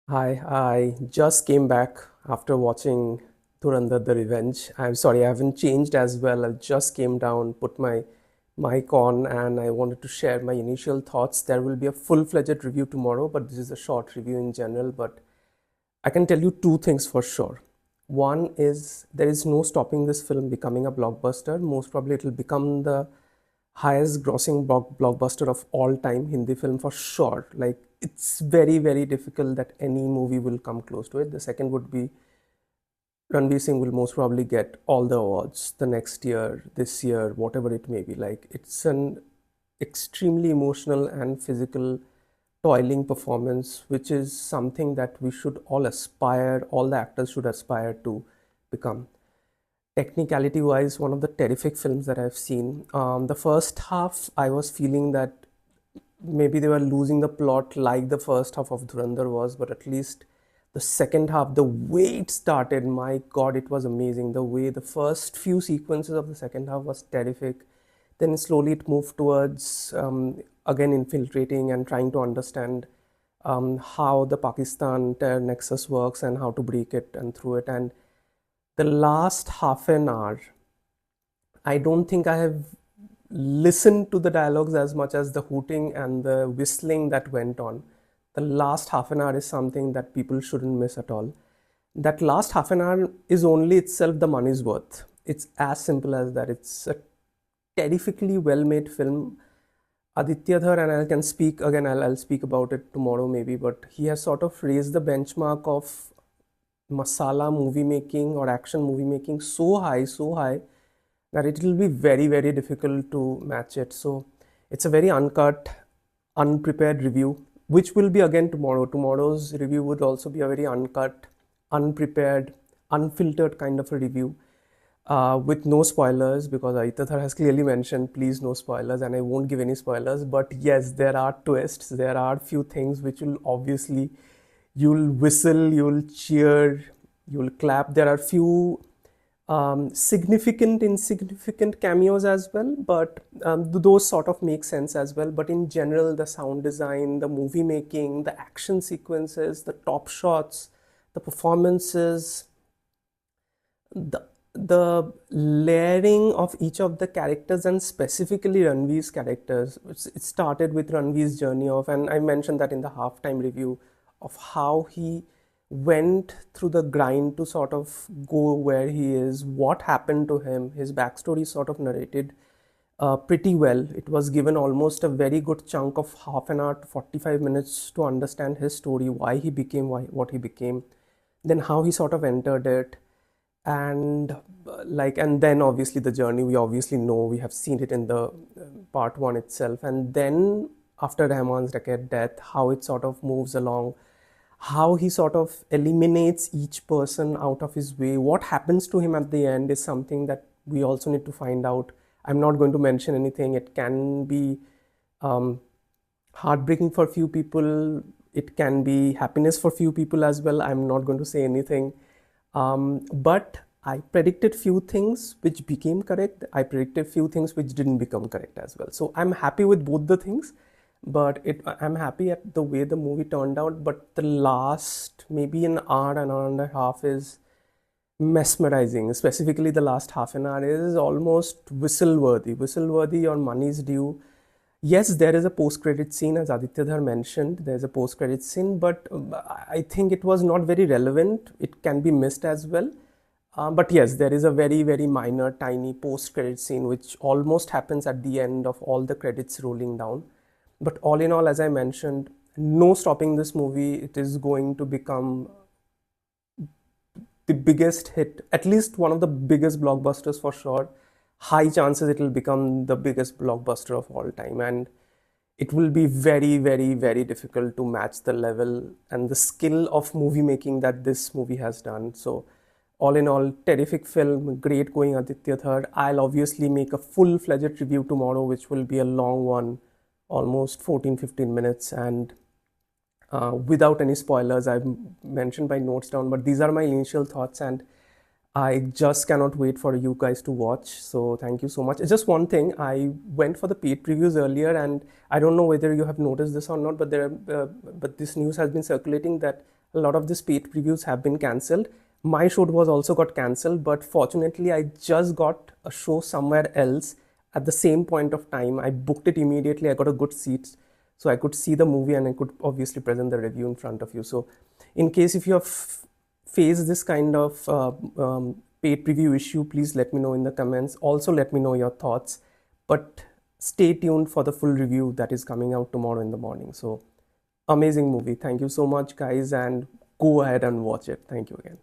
Hi, I just came back after watching Dhurandhar the Revenge. I'm sorry, I haven't changed as well. I just came down, put my mic on, and I wanted to share my initial thoughts. There will be a full-fledged review tomorrow, but this is a short review in general. But I can tell you two things for sure. One is there is no stopping this film becoming a blockbuster. Most probably it will become the highest grossing blockbuster of all time Hindi film for sure. Like it's very, very difficult that any movie will come close to it. The second would be Ranveer Singh will most probably get all the awards the next year, this year, whatever it may be. Like it's an extremely emotional and physical toiling performance, which is something that we should all aspire, all the actors should aspire to become. Technicality wise, one of the terrific films that I've seen. The first half, I was feeling that maybe they were losing the plot like the first half of Dhurandhar was, but at least the second half, the way it started, my God, it was amazing. The way the first few sequences of the second half was terrific. Then slowly it moved towards again infiltrating and trying to understand how the Pakistan terror nexus works and how to break it and through it. And the last half an hour, I don't think I have listened to the dialogues as much as the hooting and the whistling that went on. The last half an hour is something that people shouldn't miss at all. That last half an hour is only itself the money's worth. It's as simple as that. It's a terrifically well made film. Aditya Dhar, and I can speak again, I'll speak about it tomorrow maybe, but he has sort of raised the benchmark of masala movie making or action movie making so high that it will be very, very difficult to match it. So it's a very uncut, unprepared review, which will be again tomorrow. Tomorrow's review would also be a very uncut, unprepared, unfiltered kind of a review with no spoilers because Aitathar has clearly mentioned, please no spoilers, and I won't give any spoilers. But yes, there are twists, there are few things which will obviously, you'll whistle, you'll cheer, you'll clap. There are few significant, insignificant cameos as well, but those sort of make sense as well. But in general, the sound design, the movie making, the action sequences, the top shots, the performances, the layering of each of the characters and specifically Ranveer's characters. It started with Ranveer's journey of, and I mentioned that in the halftime review, of how he went through the grind to sort of go where he is, what happened to him. His backstory is sort of narrated pretty well. It was given almost a very good chunk of half an hour to 45 minutes to understand his story, why he became what he became, then how he sort of entered it, and and then obviously the journey we obviously know, we have seen it in the part one itself, and then after Rahman's Racket death, how it sort of moves along, how he sort of eliminates each person out of his way. What happens to him at the end is something that we also need to find out. I'm not going to mention anything. It can be um, heartbreaking for few people. It can be happiness for few people as well. I'm not going to say anything. But I predicted few things which became correct. I predicted few things which didn't become correct as well. So I'm happy with both the things, but I'm happy at the way the movie turned out. But the last maybe an hour and a half is mesmerizing. Specifically, the last half an hour is almost whistle-worthy on money's due. Yes, there is a post-credit scene, as Aditya Dhar mentioned. There's a post-credit scene, but I think it was not very relevant. It can be missed as well. But yes, there is a very, very minor, tiny post-credit scene which almost happens at the end of all the credits rolling down. But all in all, as I mentioned, no stopping this movie. It is going to become the biggest hit, at least one of the biggest blockbusters for sure. High chances it will become the biggest blockbuster of all time, and it will be very, very, very difficult to match the level and the skill of movie making that this movie has done. So, all in all, terrific film, great going Aditya Third. I'll obviously make a full-fledged review tomorrow, which will be a long one, almost 14-15 minutes, and without any spoilers. I've mentioned my notes down, but these are my initial thoughts, and I just cannot wait for you guys to watch. So thank you so much. It's just one thing. I went for the paid previews earlier, and I don't know whether you have noticed this or not, but but this news has been circulating that a lot of these paid previews have been cancelled. My show was also got cancelled, but fortunately I just got a show somewhere else at the same point of time. I booked it immediately. I got a good seat, so I could see the movie and I could obviously present the review in front of you. So in case if you have faced this kind of paid preview issue, please let me know in the comments. Also let me know your thoughts, but stay tuned for the full review that is coming out tomorrow in the morning. So amazing movie. Thank you so much, guys, and go ahead and watch it. Thank you again.